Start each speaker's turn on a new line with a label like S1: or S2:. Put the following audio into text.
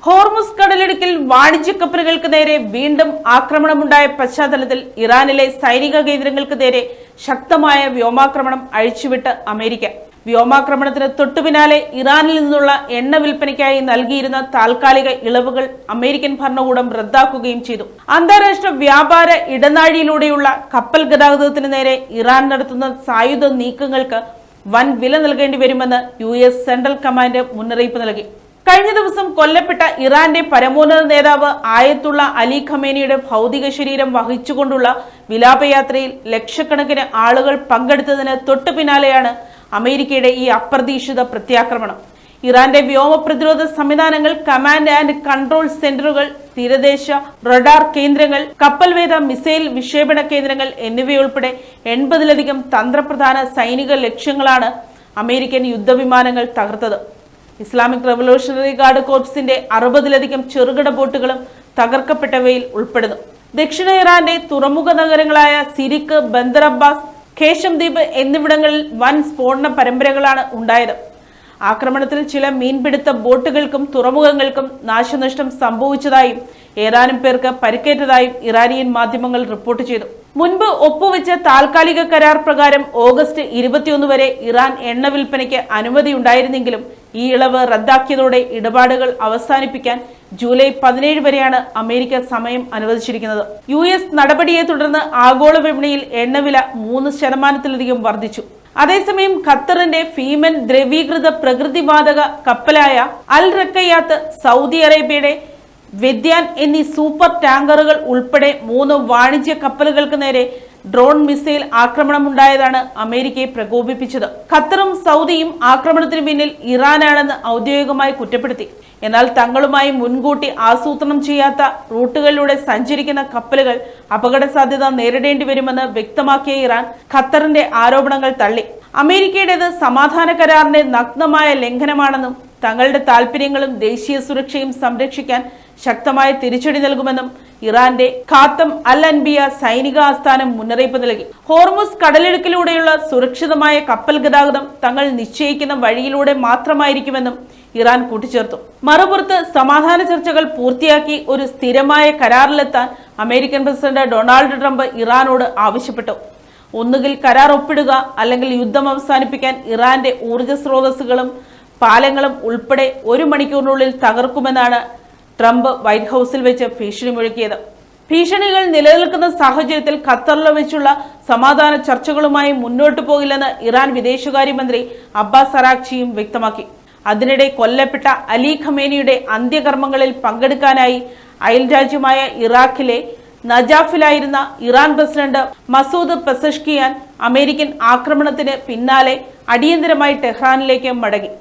S1: Hormuz കടലിടുക്കിൽ വാണിജ്യ കപ്പലുകൾക്ക് നേരെ വീണ്ടും ആക്രമണമുണ്ടായ പശ്ചാത്തലത്തിൽ ഇറാനിലെ സൈനിക കേന്ദ്രങ്ങൾക്ക് നേരെ ശക്തമായ വ്യോമാക്രമണം അഴിച്ചുവിട്ട് അമേരിക്ക. വ്യോമാക്രമണത്തിന് തൊട്ടുപിന്നാലെ ഇറാനിൽ നിന്നുള്ള എണ്ണ വിൽപ്പനയ്ക്കായി നൽകിയിരുന്ന താൽക്കാലിക ഇളവുകൾ അമേരിക്കൻ ഭരണകൂടം റദ്ദാക്കുകയും ചെയ്തു. അന്താരാഷ്ട്ര വ്യാപാര ഇടനാഴിയിലൂടെയുള്ള കപ്പൽ ഗതാഗതത്തിന് നേരെ ഇറാൻ നടത്തുന്ന സായുധ നീക്കങ്ങൾക്ക് വൻ വില നൽകേണ്ടി വരുമെന്ന് US സെൻട്രൽ കമാൻഡ് മുന്നറിയിപ്പ് നൽകി. കഴിഞ്ഞ ദിവസം കൊല്ലപ്പെട്ട ഇറാന്റെ പരമോന്നത നേതാവ് ആയത്തുള്ള അലി ഖമേനിയുടെ ഭൗതിക ശരീരം വഹിച്ചുകൊണ്ടുള്ള വിലാപയാത്രയിൽ ലക്ഷക്കണക്കിന് ആളുകൾ പങ്കെടുത്തതിന് തൊട്ടു പിന്നാലെയാണ് അമേരിക്കയുടെ ഈ അപ്രതീക്ഷിത പ്രത്യാക്രമണം. ഇറാന്റെ വ്യോമ പ്രതിരോധ സംവിധാനങ്ങൾ, കമാൻഡ് ആൻഡ് കൺട്രോൾ സെന്ററുകൾ, തീരദേശ റഡാർ കേന്ദ്രങ്ങൾ, കപ്പൽവേധ മിസൈൽ വിക്ഷേപണ കേന്ദ്രങ്ങൾ എന്നിവയുൾപ്പെടെ 80-ലധികം തന്ത്രപ്രധാന സൈനിക ലക്ഷ്യങ്ങളാണ് അമേരിക്കൻ യുദ്ധവിമാനങ്ങൾ തകർത്തത്. ഇസ്ലാമിക് റവല്യൂഷണറി ഗാർഡ് കോർപ്സിന്റെ 60-ലധികം ചെറുകിട ബോട്ടുകളും തകർക്കപ്പെട്ടവയിൽ ഉൾപ്പെടുന്നു. ദക്ഷിണ ഇറാന്റെ തുറമുഖ നഗരങ്ങളായ സിരിക്ക്, ബന്ദർ അബ്ബാസ്, ഖേഷം ദ്വീപ് എന്നിവിടങ്ങളിൽ വൻ സ്ഫോടന പരമ്പരകളാണ് ഉണ്ടായത്. ആക്രമണത്തിൽ ചില മീൻപിടുത്ത ബോട്ടുകൾക്കും തുറമുഖങ്ങൾക്കും നാശനഷ്ടം സംഭവിച്ചതായും ഏതാനും പേർക്ക് പരിക്കേറ്റതായും ഇറാനിയൻ മാധ്യമങ്ങൾ റിപ്പോർട്ട് ചെയ്തു. മുൻപ് ഒപ്പുവെച്ച താൽക്കാലിക കരാർ പ്രകാരം ഓഗസ്റ്റ് 21 വരെ ഇറാൻ എണ്ണ വിൽപ്പനയ്ക്ക് അനുമതിയുണ്ടായിരുന്നെങ്കിലും ഈ ഇളവ് റദ്ദാക്കിയതോടെ ഇടപാടുകൾ അവസാനിപ്പിക്കാൻ ജൂലൈ 17 വരെയാണ് അമേരിക്ക സമയം അനുവദിച്ചിരിക്കുന്നത്. US നടപടിയെ തുടർന്ന് ആഗോള വിപണിയിൽ എണ്ണവില 3% വർദ്ധിച്ചു. അതേസമയം ഖത്തറിന്റെ ഫീമൻ ദ്രവീകൃത പ്രകൃതിവാതക കപ്പലായ അൽ റക്കയാത്ത്, സൗദി അറേബ്യയുടെ വെദ്യാൻ എന്നീ സൂപ്പർ ടാങ്കറുകൾ ഉൾപ്പെടെ 3 വാണിജ്യ കപ്പലുകൾക്ക് നേരെ ഡ്രോൺ മിസൈൽ ആക്രമണമുണ്ടായതാണ് അമേരിക്കയെ പ്രകോപിപ്പിച്ചത്. ഖത്തറും സൗദിയും ആക്രമണത്തിന് പിന്നിൽ ഇറാനാണെന്ന് ഔദ്യോഗികമായി കുറ്റപ്പെടുത്തി. എന്നാൽ തങ്ങളുമായി മുൻകൂട്ടി ആസൂത്രണം ചെയ്യാത്ത റൂട്ടുകളിലൂടെ സഞ്ചരിക്കുന്ന കപ്പലുകൾ അപകട സാധ്യത നേരിടേണ്ടി വരുമെന്ന് വ്യക്തമാക്കിയ ഇറാൻ ഖത്തറിന്റെ ആരോപണങ്ങൾ തള്ളി. അമേരിക്കയുടേത് സമാധാന കരാറിന്റെ നഗ്നമായ ലംഘനമാണെന്നും തങ്ങളുടെ താൽപര്യങ്ങളും ദേശീയ സുരക്ഷയും സംരക്ഷിക്കാൻ ശക്തമായ തിരിച്ചടി നൽകുമെന്നും ഇറാന്റെ ഖാത്തം അൽ അൻബിയ സൈനിക ആസ്ഥാനം മുന്നറിയിപ്പ് നൽകി. ഹോർമുസ് കടലിടുക്കിലൂടെയുള്ള സുരക്ഷിതമായ കപ്പൽ ഗതാഗതം തങ്ങൾ നിശ്ചയിക്കുന്ന വഴിയിലൂടെ മാത്രമായിരിക്കുമെന്നും ഇറാൻ കൂട്ടിച്ചേർത്തു. മറുപുറത്ത് സമാധാന ചർച്ചകൾ പൂർത്തിയാക്കി ഒരു സ്ഥിരമായ കരാറിലെത്താൻ അമേരിക്കൻ പ്രസിഡന്റ് ഡൊണാൾഡ് ട്രംപ് ഇറാനോട് ആവശ്യപ്പെട്ടു. ഒന്നുകിൽ കരാർ ഒപ്പിടുക, അല്ലെങ്കിൽ യുദ്ധം അവസാനിപ്പിക്കാൻ ഇറാന്റെ ഊർജ്ജ സ്രോതസ്സുകളും പാലങ്ങളും ഉൾപ്പെടെ 1 മണിക്കൂറിനുള്ളിൽ തകർക്കുമെന്നാണ് ട്രംപ് വൈറ്റ് ഹൌസിൽ വെച്ച് ഭീഷണി മുഴക്കിയത്. ഭീഷണികൾ നിലനിൽക്കുന്ന സാഹചര്യത്തിൽ ഖത്തറിൽ വെച്ചുള്ള സമാധാന ചർച്ചകളുമായി മുന്നോട്ടു പോകില്ലെന്ന് ഇറാൻ വിദേശകാര്യമന്ത്രി അബ്ബാസ് അറാഖ്ചിയും വ്യക്തമാക്കി. അതിനിടെ കൊല്ലപ്പെട്ട അലി ഖമേനിയുടെ അന്ത്യകർമ്മങ്ങളിൽ പങ്കെടുക്കാനായി അയൽരാജ്യമായ ഇറാഖിലെ നജാഫിലായിരുന്ന Iran president Masoud Pezeshkian American ആക്രമണത്തിന് പിന്നാലെ അടിയന്തരമായി ടെഹ്റാനിലേക്ക് മടങ്ങി.